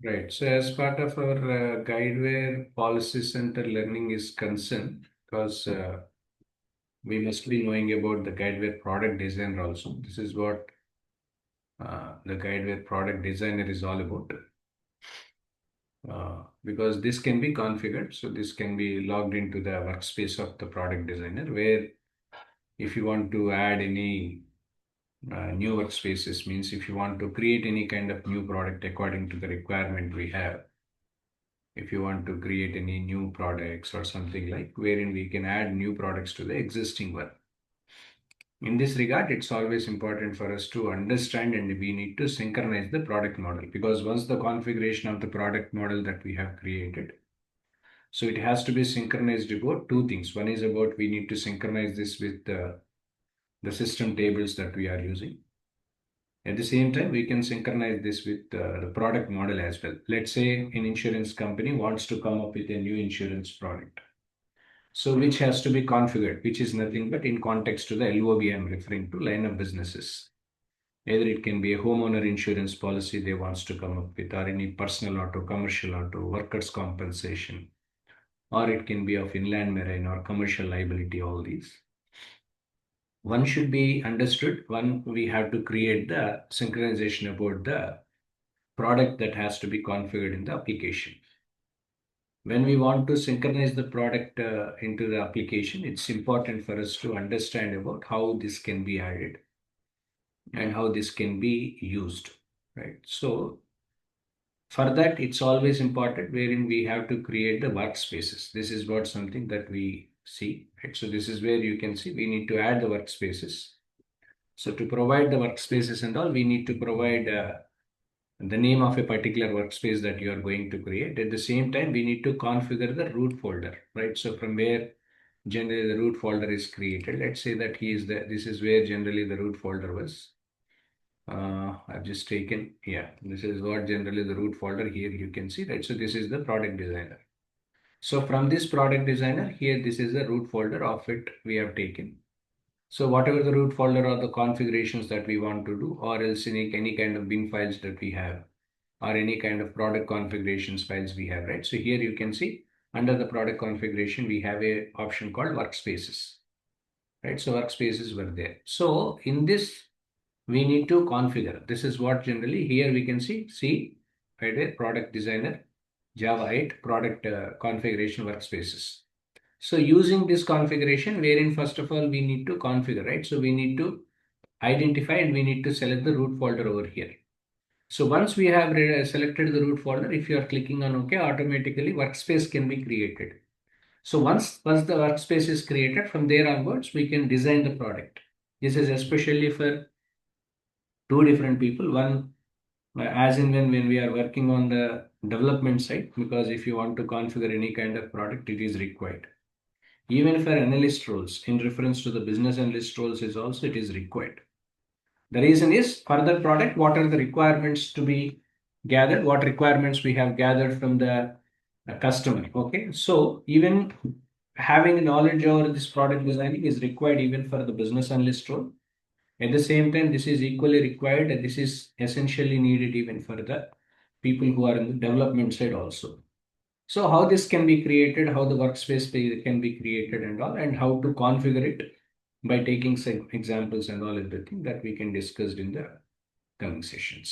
Right. So as part of our Guidewire policy center learning is concerned, because we must be knowing about the Guidewire product designer also. This is what the Guidewire product designer is all about. Because this can be configured. So this can be logged into the workspace of the product designer, where if you want to add any new workspaces, means if you want to create any kind of new product according to the requirement we have, if you want to create any new products or something like wherein we can add new products to the existing one. In this regard, it's always important for us to understand and we need to synchronize the product model, because once the configuration of the product model that we have created, so it has to be synchronized about two things. One is about we need to synchronize this with the system tables that we are using. At the same time, we can synchronize this with the product model as well. Let's say an insurance company wants to come up with a new insurance product. So which has to be configured, which is nothing but in context to the LOB I'm referring to, line of businesses. Either it can be a homeowner insurance policy they wants to come up with, or any personal auto, commercial auto, workers' compensation, or it can be of inland marine or commercial liability, all these. One should be understood. One, we have to create the synchronization about the product that has to be configured in the application. When we want to synchronize the product into the application, it's important for us to understand about how this can be added and how this can be used, right? So for that, it's always important wherein we have to create the workspaces. This is what something that we see, right? So this is where you can see we need to add the workspaces. So to provide the workspaces and all, we need to provide the name of a particular workspace that you are going to create. At the same time, we need to configure the root folder, right? So from where generally the root folder is created, let's say that this is where generally the root folder was. I've just taken, yeah, this is what generally the root folder here you can see, right? So this is the product designer. So from this product designer here, this is the root folder of it we have taken. So whatever the root folder or the configurations that we want to do, or else any kind of bin files that we have, or any kind of product configurations files we have, right? So here you can see under the product configuration, we have a option called workspaces, right? So workspaces were there. So in this, we need to configure. This is what generally here we can see right there, product designer, Java 8 product configuration workspaces. So using this configuration, wherein first of all, we need to configure, right? So we need to identify and we need to select the root folder over here. So once we have selected the root folder, if you are clicking on OK, automatically workspace can be created. So once the workspace is created, from there onwards, we can design the product. This is especially for two different people. One, as in when we are working on the development side, because if you want to configure any kind of product, it is required. Even for analyst roles, in reference to the business analyst roles is also it is required. The reason is for the product, what are the requirements to be gathered, what requirements we have gathered from the customer. Okay, so even having knowledge over this product designing is required even for the business analyst role. At the same time, this is equally required and this is essentially needed even for the people who are in the development side also. So how this can be created, how the workspace can be created and all, and how to configure it by taking some examples and all everything that we can discuss in the coming sessions.